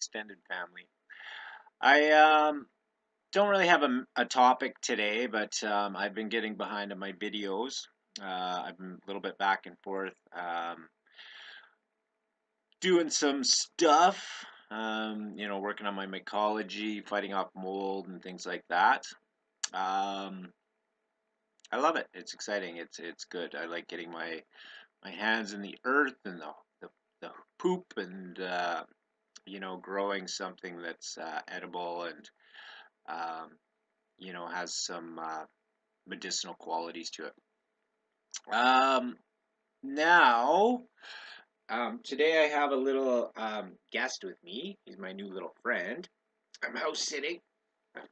extended family. I don't really have a topic today, but I've been getting behind on my videos. I've been a little bit back and forth doing some stuff, working on my mycology, fighting off mold and things like that. Um, I love it. It's exciting. It's good. I like getting my hands in the earth and the poop and growing something that's edible and um, has some medicinal qualities to it. Um, now, today I have a little guest with me. He's my new little friend. I'm house sitting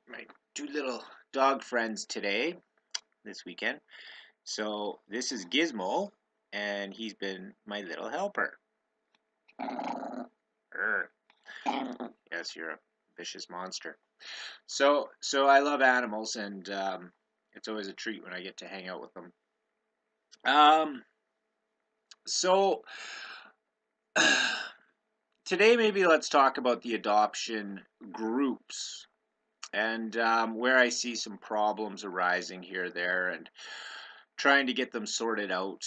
my two little dog friends today, this weekend. So this is Gizmo, and he's been my little helper. Urgh. Yes, you're a vicious monster. So I love animals, and it's always a treat when I get to hang out with them. Um, so today maybe let's talk about the adoption groups and where I see some problems arising here, there, and trying to get them sorted out.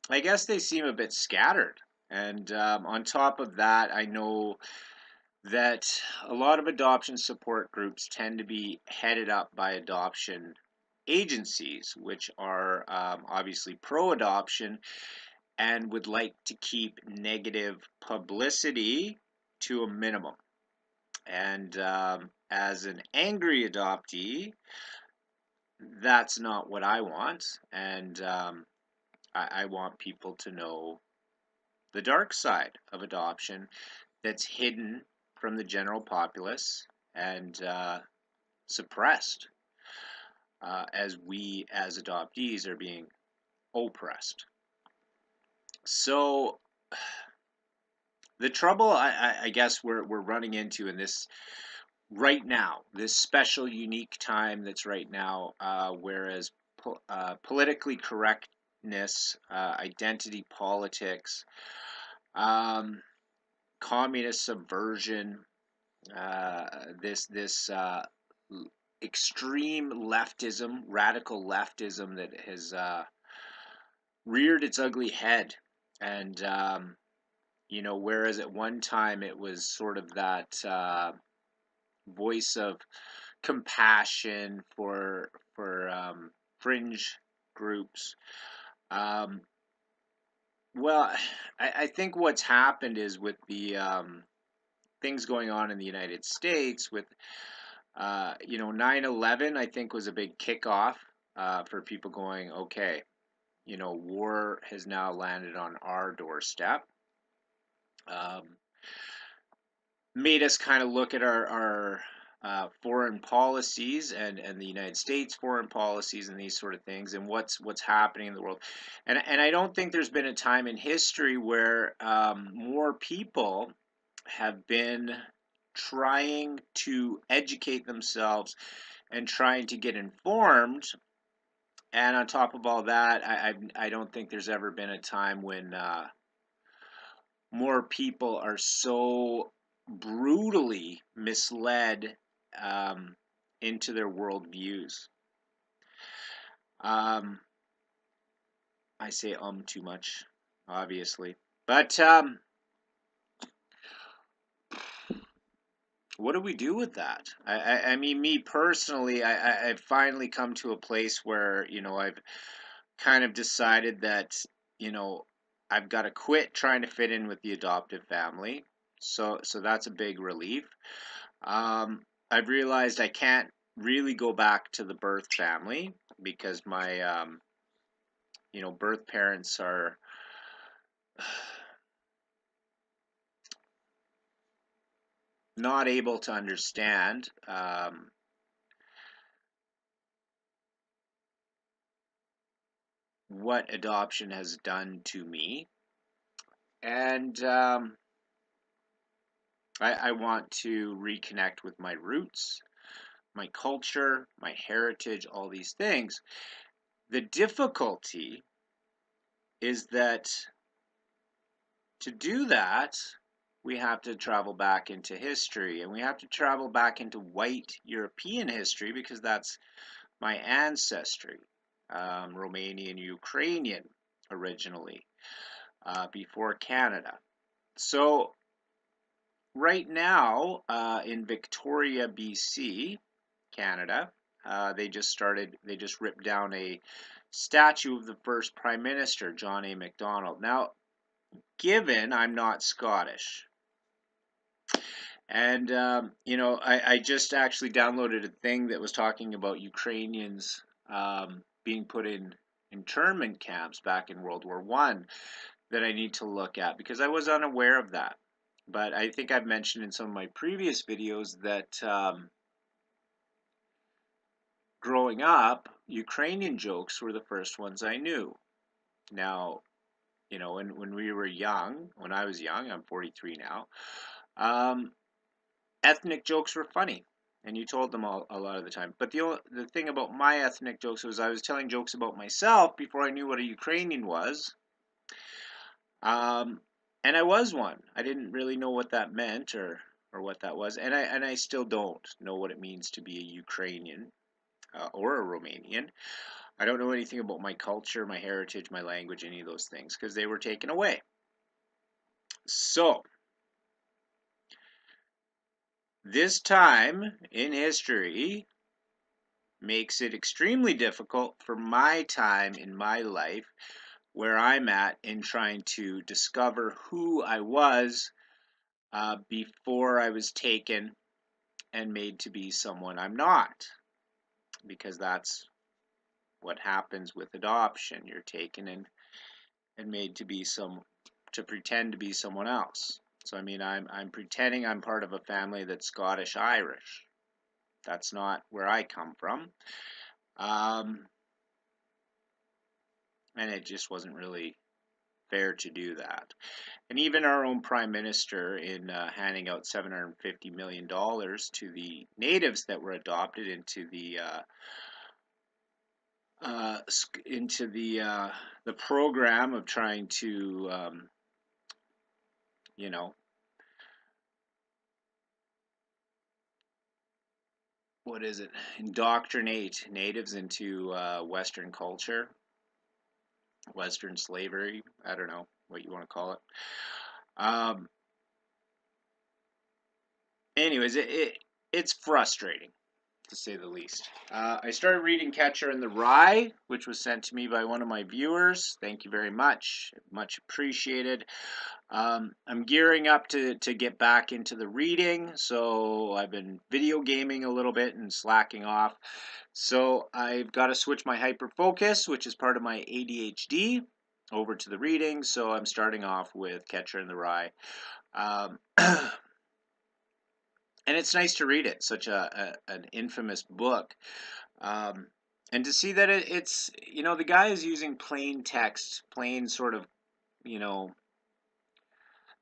I guess they seem a bit scattered. And on top of that, I know that a lot of adoption support groups tend to be headed up by adoption agencies, which are obviously pro adoption and would like to keep negative publicity to a minimum. And as an angry adoptee, that's not what I want. And I want people to know the dark side of adoption that's hidden from the general populace and suppressed as we as adoptees are being oppressed. So the trouble I guess we're running into in this right now, this special unique time that's right now, whereas politically correctness, identity politics, um, communist subversion, this extreme leftism, radical leftism that has reared its ugly head, and whereas at one time it was sort of that voice of compassion for fringe groups. Um, well, I think what's happened is with the things going on in the United States with 9/11, I think was a big kickoff for people going, okay, war has now landed on our doorstep. Um, Made us kind of look at our foreign policies and the United States foreign policies and these sort of things and what's happening in the world. And I don't think there's been a time in history where more people have been trying to educate themselves and trying to get informed. And on top of all that, I don't think there's ever been a time when more people are so brutally misled um, into their worldviews. Um, I say too much, obviously, but what do we do with that? I mean, me personally, I've finally come to a place where I've kind of decided that you know I've got to quit trying to fit in with the adoptive family. So that's a big relief. I've realized I can't really go back to the birth family because my birth parents are not able to understand what adoption has done to me, and I want to reconnect with my roots, my culture, my heritage, all these things. The difficulty is that to do that, we have to travel back into history, and we have to travel back into white European history because that's my ancestry, Romanian, Ukrainian originally, before Canada. So right now in Victoria, BC, Canada, they just ripped down a statue of the first Prime Minister, John A. Macdonald. Now, given I'm not Scottish, and I just actually downloaded a thing that was talking about Ukrainians being put in internment camps back in World War One that I need to look at because I was unaware of that. But I think I've mentioned in some of my previous videos that growing up, Ukrainian jokes were the first ones I knew. Now, when we were young, when I was young, I'm 43 now, um, ethnic jokes were funny. And you told them all a lot of the time. But the thing about my ethnic jokes was I was telling jokes about myself before I knew what a Ukrainian was. Um, and I was one. I didn't really know what that meant or what that was. And I still don't know what it means to be a Ukrainian or a Romanian. I don't know anything about my culture, my heritage, my language, any of those things because they were taken away. So, this time in history makes it extremely difficult for my time in my life where I'm at in trying to discover who I was before I was taken and made to be someone I'm not. Because that's what happens with adoption. You're taken and made to be to pretend to be someone else. So I mean I'm pretending I'm part of a family that's Scottish Irish. That's not where I come from. And it just wasn't really fair to do that. And even our own prime minister, in handing out $750 million to the natives that were adopted into the program of trying to, you know, what is it? Indoctrinate natives into Western culture, Western slavery. I don't know what you want to call it. Um, anyways, it's frustrating to say the least. I started reading Catcher in the Rye, which was sent to me by one of my viewers. Thank you very much. Much appreciated. I'm gearing up to get back into the reading, so I've been video gaming a little bit and slacking off. So I've got to switch my hyper focus, which is part of my ADHD, over to the reading. So I'm starting off with Catcher in the Rye. And it's nice to read it, such an infamous book. Um, and to see that it's, the guy is using plain text, plain sort of, you know,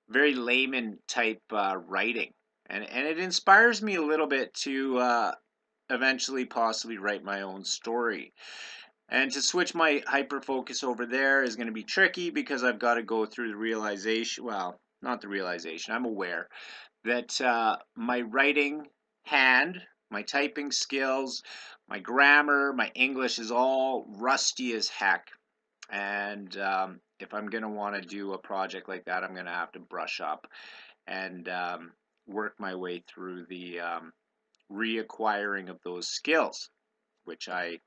very layman type writing. And it inspires me a little bit to eventually possibly write my own story. And to switch my hyper focus over there is going to be tricky because I've got to go through the realization, well, not the realization, I'm aware that my writing hand, my typing skills, my grammar, my English is all rusty as heck. And if I'm going to want to do a project like that, I'm going to have to brush up and work my way through the reacquiring of those skills, which I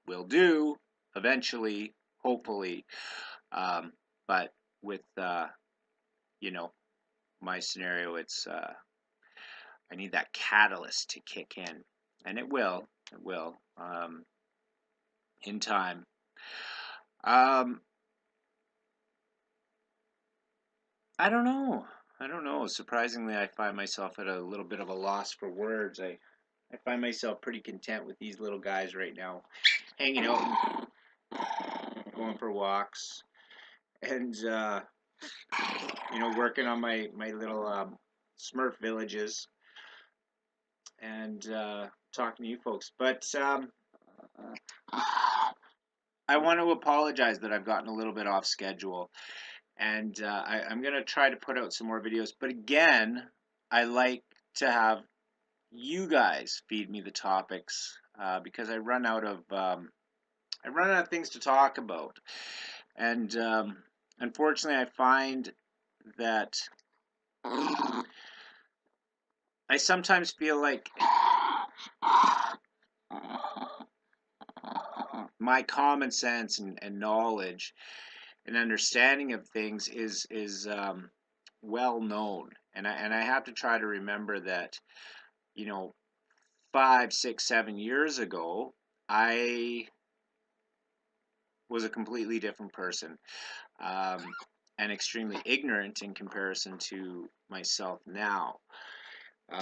will do eventually, hopefully. But with, my scenario, it's I need that catalyst to kick in, and it will. It will in time. Um, I don't know. I don't know. Surprisingly, I find myself at a little bit of a loss for words. I find myself pretty content with these little guys right now, hanging out and going for walks, and working on my little Smurf villages, and talking to you folks. But I want to apologize that I've gotten a little bit off schedule. And I'm going to try to put out some more videos. But again, I like to have you guys feed me the topics because I run out of things to talk about. And unfortunately, I find that I sometimes feel like my common sense and knowledge and understanding of things is well known, and I have to try to remember that, you know, 5, 6, 7 years ago, I was a completely different person, um, and extremely ignorant in comparison to myself now. Ooh, ooh,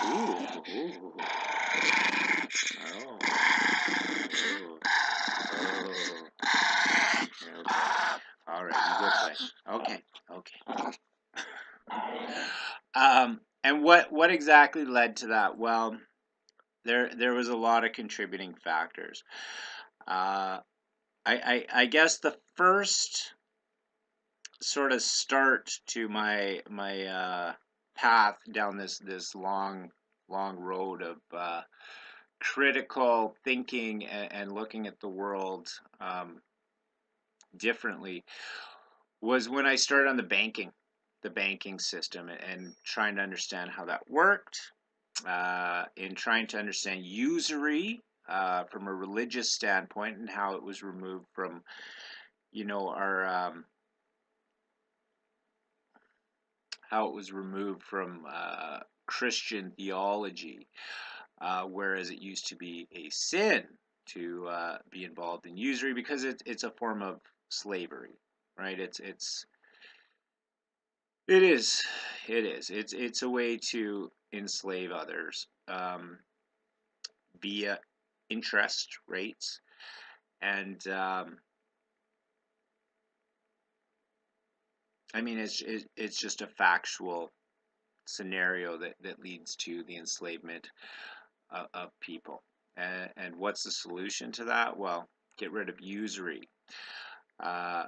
oh, ooh, oh. Okay. All right, you go play. Okay, okay. And what exactly led to that? Well, there was a lot of contributing factors. Uh, I guess the first sort of start to my path down this long road of critical thinking and looking at the world differently was when I started on the banking system and trying to understand how that worked, in trying to understand usury from a religious standpoint and how it was removed from, our how it was removed from Christian theology, whereas it used to be a sin to be involved in usury because it's a form of slavery, right? It is. It is. It's a way to enslave others via interest rates, and I mean it's just a factual scenario that leads to the enslavement of people. And what's the solution to that? Well, get rid of usury. Uh,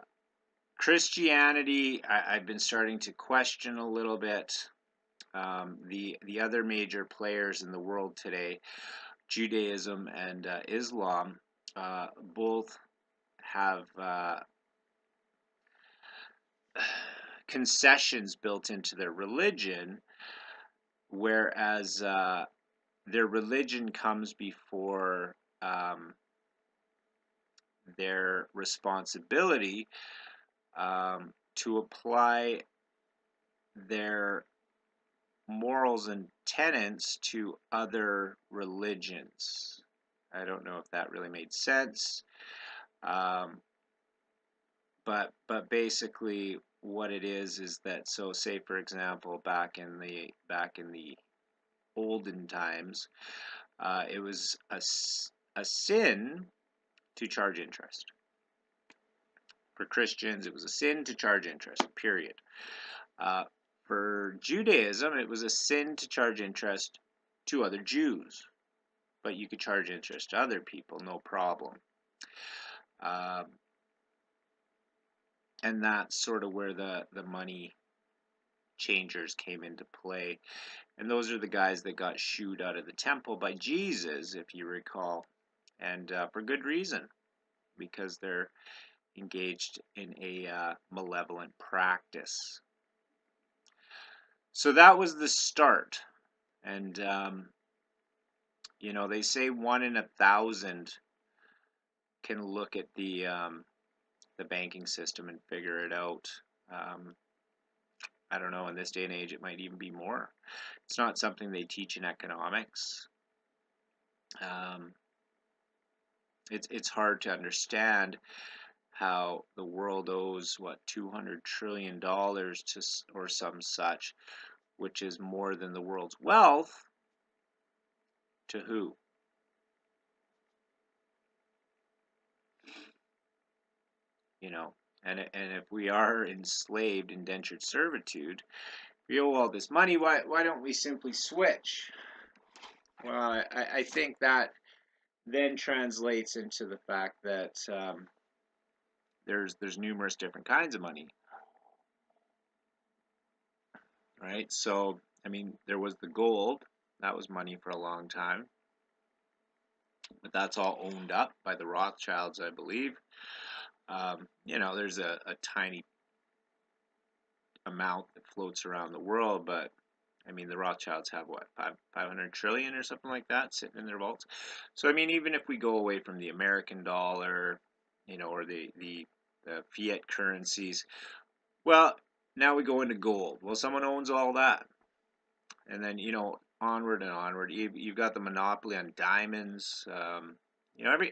Christianity, I've been starting to question a little bit. The other major players in the world today, Judaism and Islam, both have concessions built into their religion, whereas their religion comes before their responsibility to apply their morals and tenets to other religions. I don't know if that really made sense, um, but basically what it is that, so say for example back in the olden times, it was a sin to charge interest. For Christians, it was a sin to charge interest, period. Uh, for Judaism, it was a sin to charge interest to other Jews, but you could charge interest to other people, no problem. And that's sort of where the money changers came into play. And those are the guys that got shooed out of the temple by Jesus, if you recall, and for good reason, because they're engaged in a malevolent practice. So that was the start. And, they say 1 in 1,000 can look at the banking system and figure it out. I don't know, in this day and age, it might even be more. It's not something they teach in economics. It's hard to understand how the world owes, what, $200 trillion to, or some such, which is more than the world's wealth, to who? And if we are enslaved, indentured servitude, we owe all this money, why don't we simply switch? Well, I think that then translates into the fact that there's numerous different kinds of money, right? So, I mean, there was the gold, that was money for a long time, but that's all owned up by the Rothschilds, I believe. There's a tiny amount that floats around the world, but I mean, the Rothschilds have what, 500 trillion or something like that sitting in their vaults. So, I mean, even if we go away from the American dollar, or the fiat currencies, well, now we go into gold. Well, someone owns all that. And then, onward and onward. You've got the monopoly on diamonds.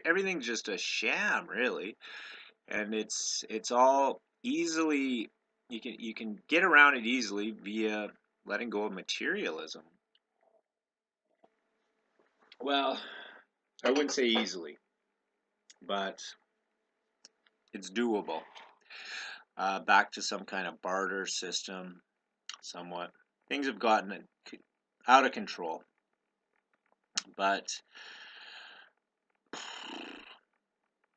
Everything's just a sham, really. And it's all easily, you can get around it easily via letting go of materialism. Well, I wouldn't say easily, but it's doable. Back to some kind of barter system, somewhat. Things have gotten out of control, but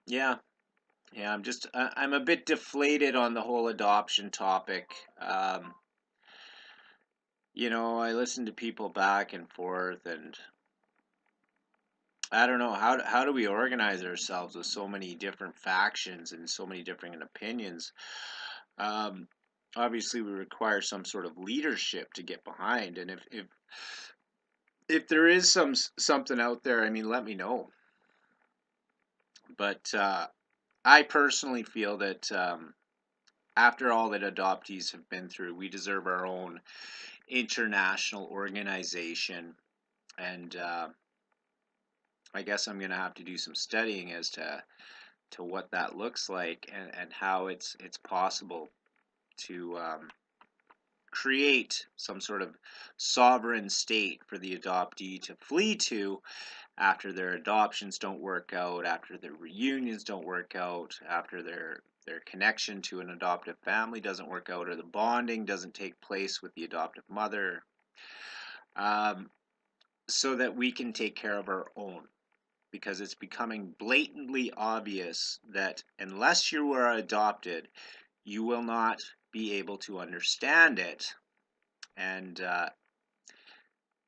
yeah, yeah. I'm a bit deflated on the whole adoption topic. I listen to people back and forth, and I don't know how do we organize ourselves with so many different factions and so many different opinions. Um, Obviously, we require some sort of leadership to get behind, and if there is something out there, I mean, let me know. But I personally feel that after all that adoptees have been through, we deserve our own international organization, and I guess I'm going to have to do some studying as to what that looks like, and how it's possible to create some sort of sovereign state for the adoptee to flee to after their adoptions don't work out, after their reunions don't work out, after their connection to an adoptive family doesn't work out, or the bonding doesn't take place with the adoptive mother, um, so that we can take care of our own. Because it's becoming blatantly obvious that unless you are adopted, you will not be able to understand it. And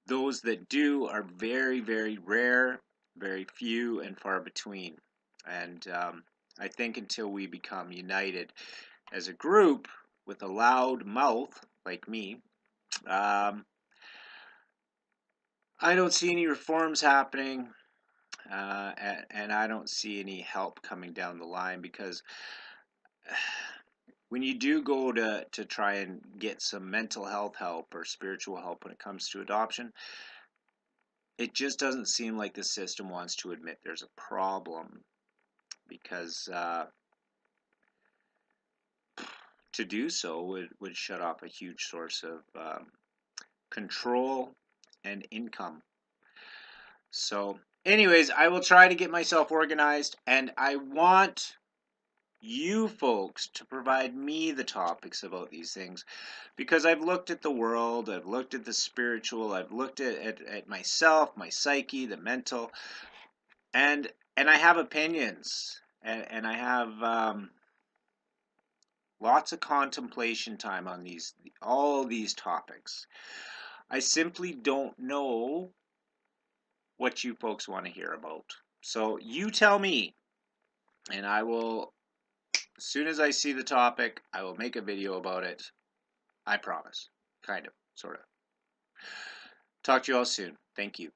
those that do are very, very rare, very few, and far between. And I think until we become united as a group with a loud mouth, like me, um, I don't see any reforms happening, and I don't see any help coming down the line, because when you do go to try and get some mental health help or spiritual help when it comes to adoption, it just doesn't seem like the system wants to admit there's a problem, because to do so would shut off a huge source of control and income. So, anyways, I will try to get myself organized, and I want you folks to provide me the topics about these things, because I've looked at the world, I've looked at the spiritual, I've looked at myself, my psyche, the mental, and I have opinions, and I have lots of contemplation time on all these topics. I simply don't know what you folks want to hear about. So you tell me, and I will, as soon as I see the topic, I will make a video about it. I promise. Kind of, sort of. Talk to you all soon. Thank you.